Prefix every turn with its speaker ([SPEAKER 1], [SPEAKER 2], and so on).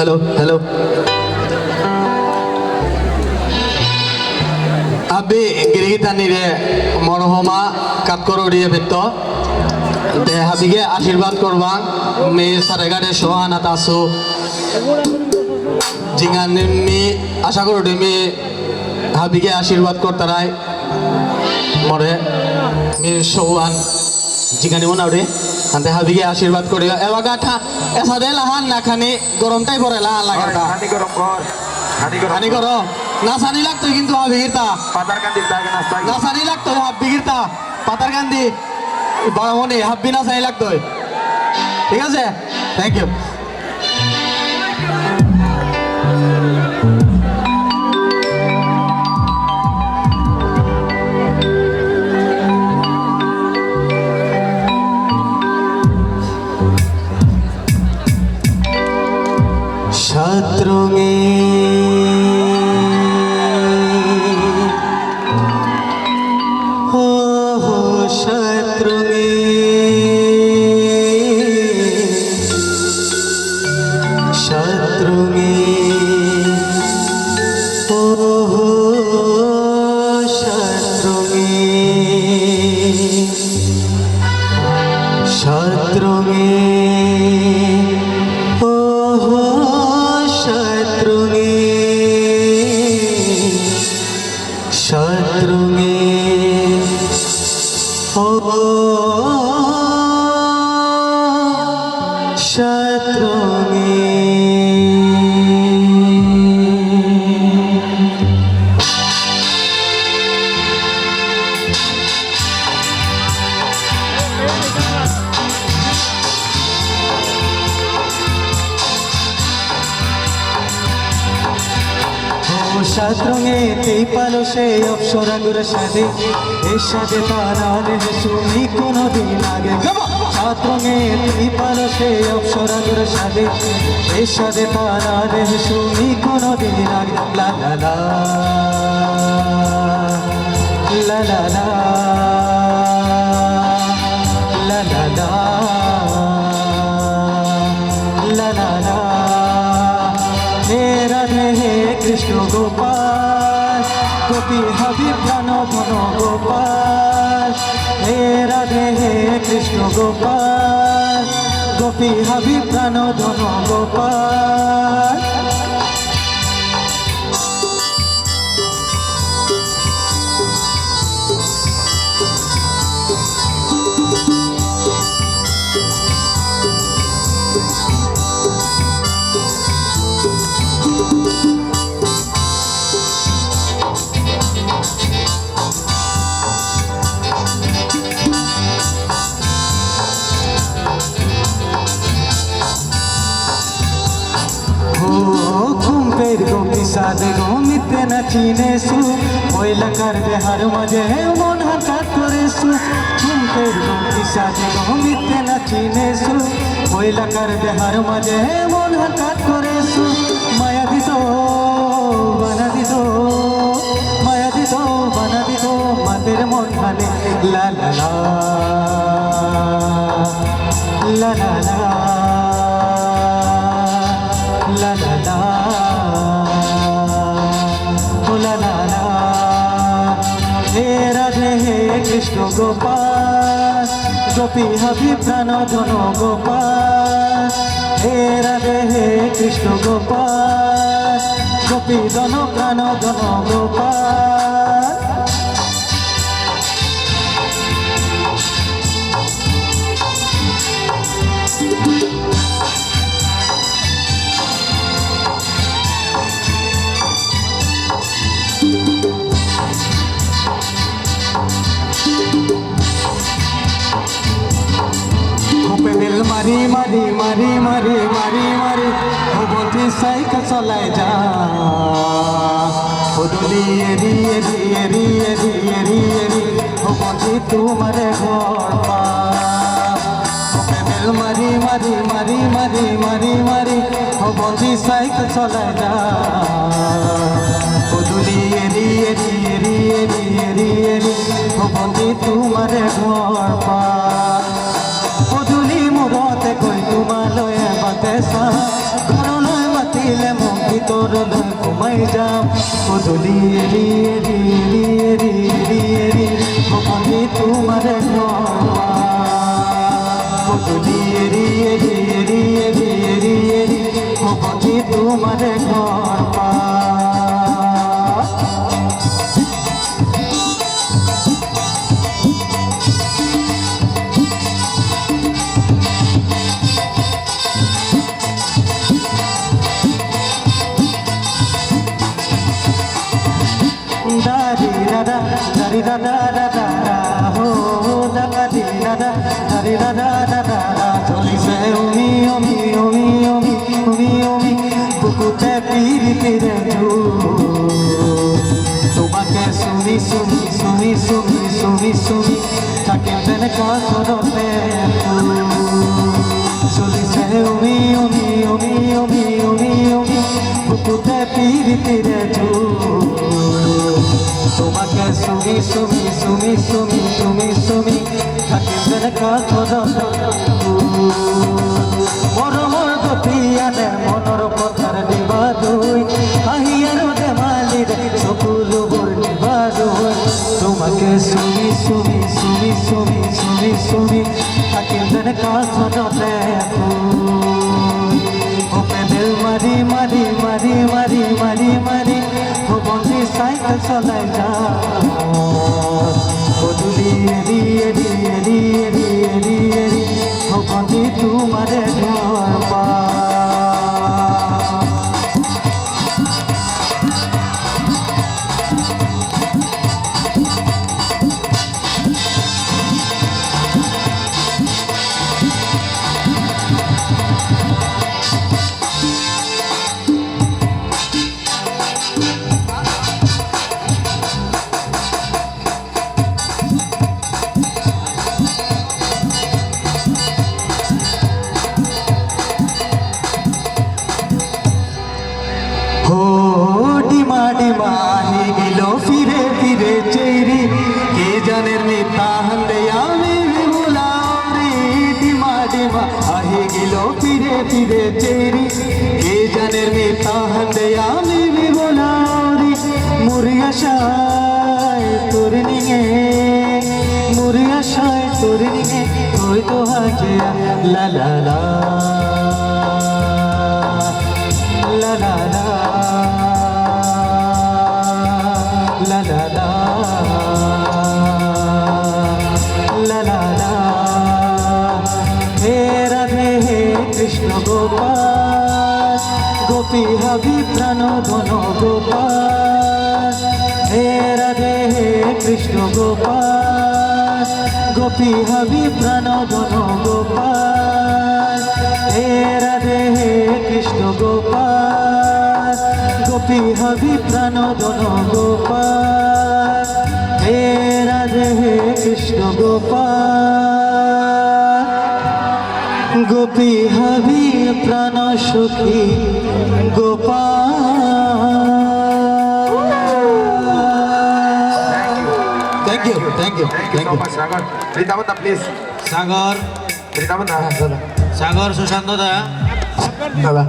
[SPEAKER 1] hello. Abi girita nire morhoma katkoro diye betto. De habige আশীর্বাদ করবান মে সারেগারে Sohana Tasu জিঙ্গানে me আশা করো তুমি হাবিগে আশীর্বাদ করতারাই মরে মি সোহান জিঙ্গানে মনে রে আন্তে হাবিগে আশীর্বাদ করিও এবাগা থা এসা দে লাহান না খানি গরমটাই পড়ে লাহান লাগাটা
[SPEAKER 2] হানি গরম কর
[SPEAKER 1] হানি করো না সানি লাগতো কিন্তু হাবিগিরতা
[SPEAKER 2] পাতার কান্দি দাগে নাস্তা
[SPEAKER 1] না সানি লাগতো হাবিগিরতা পাতার কান্দি বামনে হাব্বি না সানি লাগতো ঠিক আছে থ্যাংক ইউ শত্রুঙে শত্রুঙে শত্রুঙে ও শত্রুঙে শত্রুঙে ও শত্রুঙে শত্রুঙে ও শত্রুঙে শত্রুঙে তেই পালো সে অপসরা গুর সাদে এর সাথে তারা দেহে শুনি কোনোদিন আগে শত্রুঙে তেই পালো সে অপসরা গুর সাদে এর সাথে তারা দেহে শুনি কোনোদিন আগে লা লা লা লা লা লা লা লা লা লা লা লা রাধে হে কৃষ্ণ গোপাল গোপী হাবি প্রাণ ধন গোপাল হে রাধে হে কৃষ্ণ গোপাল গোপী হাবি প্রাণ ধন গোপাল সাদে গমিতে না চিনেছু ওইলাকার দেহার মাঝে মন হাত করেছু ঘুমতের গমি সাদে গমিতে না চিনেছু ওইলাকার দেহার মাঝে মন হাত করেছু মায়া দিত বানা দিত মায়া দিত বানা দিত মাদের মন খানে লা লা লা লা লা লা লা লা কৃষ্ণ গোপাল গোপী হাবি প্রাণ ধন গোপাল হে রাধে হে কৃষ্ণ গোপাল গোপী ধন প্রাণ ধন গোপাল মারি মারি মারি মারি মারি মারি ও বলছি সাইকেল চলায় যা ও দুলি এরি এরি এরি এরি এরি এরি ও বলছি তোমার ঘর পা মারি মারি মারি মারি মারি মারি ও বলছি সাইকেল চলায় যা ও দুলি এরি এরি এরি এরি এরি এরি ও বলছি তোমার ঘর পা ও দুলি মুরতে কই তোমালয়ে বাতে সা করলয় মতি দিলে মন ভিতর ঘুমাই যাম গধূলি এরি এরি এরি এরি এরি বন্ধু তোমার গধূলি এরি এরি এরি এরি এরি এরি বন্ধু তোমার ঘর পা Dari dada, dari dada dada, ho dada di dada, dari dada dada, choli se umi umi umi umi umi umi, bukute piri pire ju. তোমাকে শুনি শুনি শুনি শুনি শুনি শুনি থাকে বেন কতরে চলি সে উমি উমি উমি উমি উমি উমি বুকুতে পিরি পিরে জু তোমাকে শুনি শুনি শুনি শুনি শুনি শুনি থাকে বেন কতরে মরমর গোপিয়ানে মনর পথার দিবা দুই আহিয়ার দেমালি রে সকুল বর্ণি বাদুই তোমাকে শুনি শুনি শুনি শুনি শুনি শুনি থাকে যেন কাছতে ও পেডেল মারি মারি মারি মারি মারি মারি ও বন্ধি সাইকেল চলাই যা গধূলি এরি এরি এরি এরি এরি এরি ও বন্ধি তোমারে ঘর পা ডিমা ডিমা হে গেল ফিরে ফিরে চেরি কে জানের মিতা হন্দে আমি ভুলাম রে ডিমা ডিমা হে গেল ফিরে ফিরে চেরি কে জানের মিতা হন্দে আমি ভুলাম রে মুরিয়া শায় তোর নিয়ে মুরিয়া শায় তোর নিয়ে তুই তো হাজে লা লা লা la la la la la la la la la he radhe he krishna gopal gopi habi prano dhono gopal he radhe he krishna gopal gopi habi prano dhono gopal he radhe he krishna gopal gopi habi prano dhono gopal he radhe he krishna gopal gopi habi prano sukhi gopal thank you
[SPEAKER 2] Thank you so much, Sagar. Rita Mata, please.
[SPEAKER 3] Sagar
[SPEAKER 2] Rita Mata, Sada.
[SPEAKER 3] Sagar Sushant the
[SPEAKER 2] Sada.